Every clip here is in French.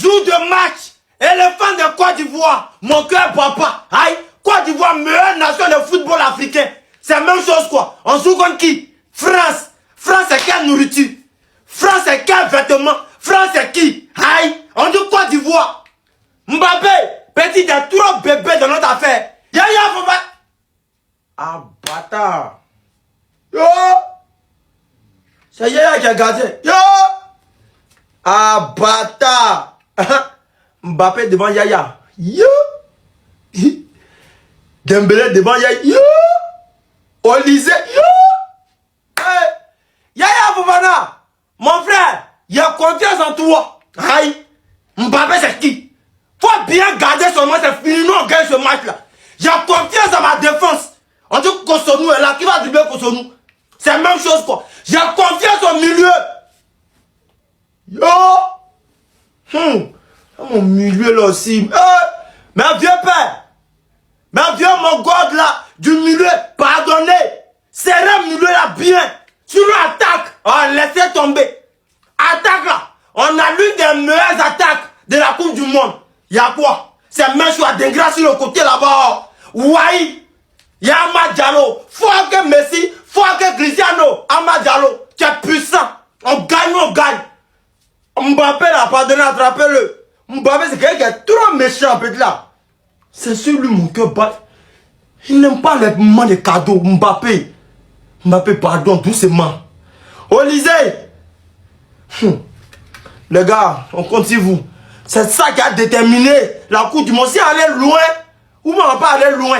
jour de match, éléphant de Côte d'Ivoire, mon cœur papa. Aïe, Côte d'Ivoire, meilleure nation de football africain. C'est la même chose quoi. On joue contre qui? France. France c'est quelle nourriture? France c'est quel vêtement? France c'est qui? Aïe, on dit Côte d'Ivoire. Mbappé, petit, il y a trop bébé dans notre affaire. Yaya, faut pas. Ah, bâtard. Yo! C'est Yaya qui a gardé. Yo! Ah, bâtard. Mbappé devant Yaya. Yo! Dembélé devant Yaya. Yo! Olysée. Yo! Hey. Yaya Fofana. Mon frère, il y a confiance en toi. Aïe. Mbappé c'est qui? Faut bien garder son match. C'est fini. Nous on gagne ce match là. J'ai confiance dans ma défense. On dit que Kosonou est là. Qui va dribbler Kosonou? C'est la même chose quoi. J'ai confiance au milieu. Yo! Mon milieu là aussi. Mais vieux père. Mais vieux mon god là. Du milieu. Pardonnez. Serrez le milieu là bien. Sur l'attaque. Oh, laissez tomber. Attaque là. On a l'une des meilleures attaques de la Coupe du Monde. Y'a quoi? C'est même sur Dengra sur le côté là-bas. Ouaï. Y'a Amad Diallo. Faut que Messi. Faut que Cristiano. Amad Diallo. Tu es puissant. On gagne. Mbappé là, pardonnez, attrapez-le. Mbappé c'est quelqu'un qui est trop méchant petit là. C'est sur lui mon cœur bat. Il n'aime pas les moments de cadeaux. Mbappé, pardon, doucement. Olysée. Les gars, on compte sur vous. C'est ça qui a déterminé la Coupe du Monde. Si aller loin, ou on va pas aller loin.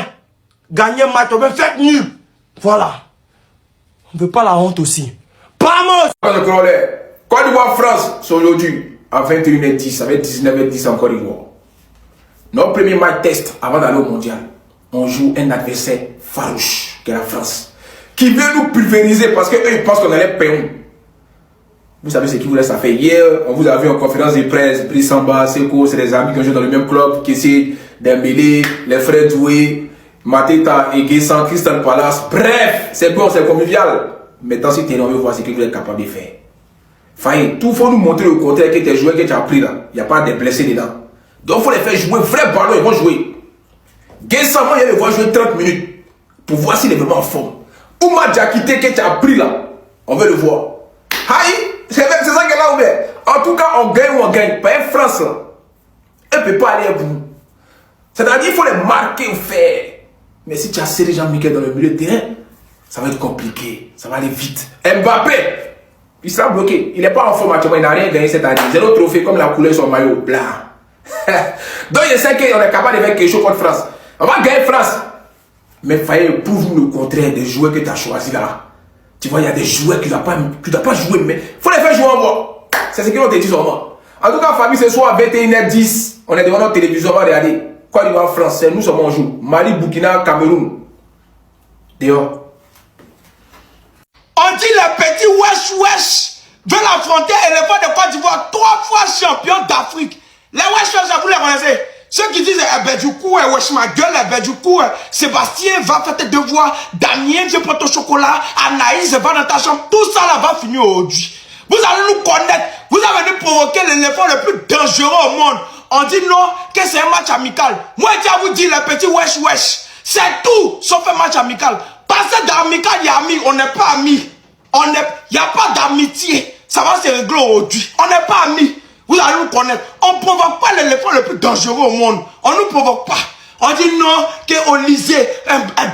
Gagner match, on va faire nul. Voilà. On ne veut pas la honte aussi. Vamos! Côte d'Ivoire, France, c'est aujourd'hui à 21h10, avec 19h10 en Côte d'Ivoire. Notre premier match test avant d'aller au mondial, on joue un adversaire farouche, qui est la France, qui veut nous pulvériser parce qu'eux ils pensent qu'on allait payer. Vous savez ce qu'ils voulaient ça faire hier, on vous a vu en conférence de presse, Brice Samba, Seko, c'est des amis qui ont joué dans le même club, Kessie, Dembélé, les frères Doué, Mateta et Guessan, Crystal Palace. Bref, c'est bon, c'est convivial. Maintenant, si tu es on veut voir ce que vous êtes capable de faire. Faye, tout faut nous montrer le contraire que tes joueurs que tu as pris là. Il n'y a pas de blessés dedans. Donc il faut les faire jouer vrai ballon, ils vont jouer. Guessan, moi, il les voir jouer 30 minutes pour voir s'il est vraiment en forme. Oumar Diakité que tu as pris là, on veut le voir. Aïe, c'est ça qui est là ouvert. En tout cas, on gagne ou on gagne. Pas une France là. Elle ne peut pas aller à bout. C'est-à-dire qu'il faut les marquer ou faire. Mais si tu as serré Jean-Michel dans le milieu de terrain, ça va être compliqué. Ça va aller vite. Mbappé, il sera bloqué. Il n'est pas en forme actuellement. Il n'a rien gagné cette année. Zéro trophée comme la couleur sur son maillot blanc. Donc je sais qu'on est capable de faire quelque chose contre France. On va gagner France. Mais Faye, prouve-nous le contraire des joueurs que tu as choisis là. Tu vois, il y a des joueurs que tu ne dois pas jouer, mais il faut les faire jouer en moi. C'est ce qu'ils ont dit sur moi. En tout cas, famille, ce soir à 21h10, on est devant notre télévision, on va regarder. Côte d'Ivoire, France, nous sommes en joue. Mali, Burkina, Cameroun. Dehors. On dit les petits wesh veulent affronter l'éléphant de Côte d'Ivoire, 3 fois champion d'Afrique. Les wesh, vous les connaissez? Ceux qui disent, eh ben du coup, wesh ma gueule, eh ben du coup, Sébastien va faire tes devoirs, Damien, je prends ton chocolat, Anaïs va dans ta chambre, tout ça là va finir aujourd'hui. Vous allez nous connaître, vous avez nous provoquer l'éléphant le plus dangereux au monde. On dit non, que c'est un match amical. Moi, je vous dis, les petits wesh, c'est tout, sauf un match amical. Parce que d'amical, il y a amis, on n'est pas amis. Il n'y a pas d'amitié. Ça va se régler aujourd'hui. On n'est pas amis. Vous allez nous connaître. On ne provoque pas l'éléphant le plus dangereux au monde. On ne nous provoque pas. On dit non, que Olysée,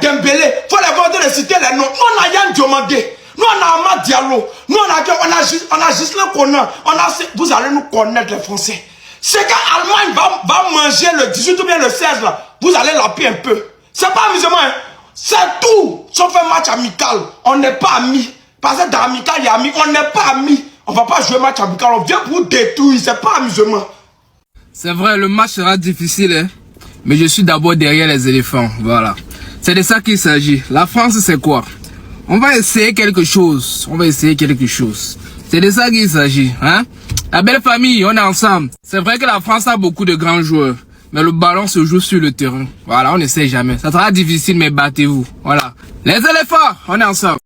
Dembélé, il faut les voir de citer les noms. Nous, on n'a rien demandé. Nous, on a Amad Diallo. Nous, on a Gislain Conan. Vous allez nous connaître, les Français. C'est quand l'Allemagne va manger le 18 ou bien le 16, là, vous allez laper un peu. C'est pas amusement, hein. C'est tout. Sauf un match amical. On n'est pas amis. Parce que dans l'amical, il y a amis. On n'est pas amis. On va pas jouer match amical. On vient pour détruire. C'est pas amusement. C'est vrai, le match sera difficile, hein. Mais je suis d'abord derrière les éléphants. Voilà. C'est de ça qu'il s'agit. La France, c'est quoi? On va essayer quelque chose. C'est de ça qu'il s'agit, hein. La belle famille, on est ensemble. C'est vrai que la France a beaucoup de grands joueurs. Mais le ballon se joue sur le terrain. Voilà, on ne sait jamais. Ça sera difficile, mais battez-vous. Voilà. Les éléphants, on est ensemble.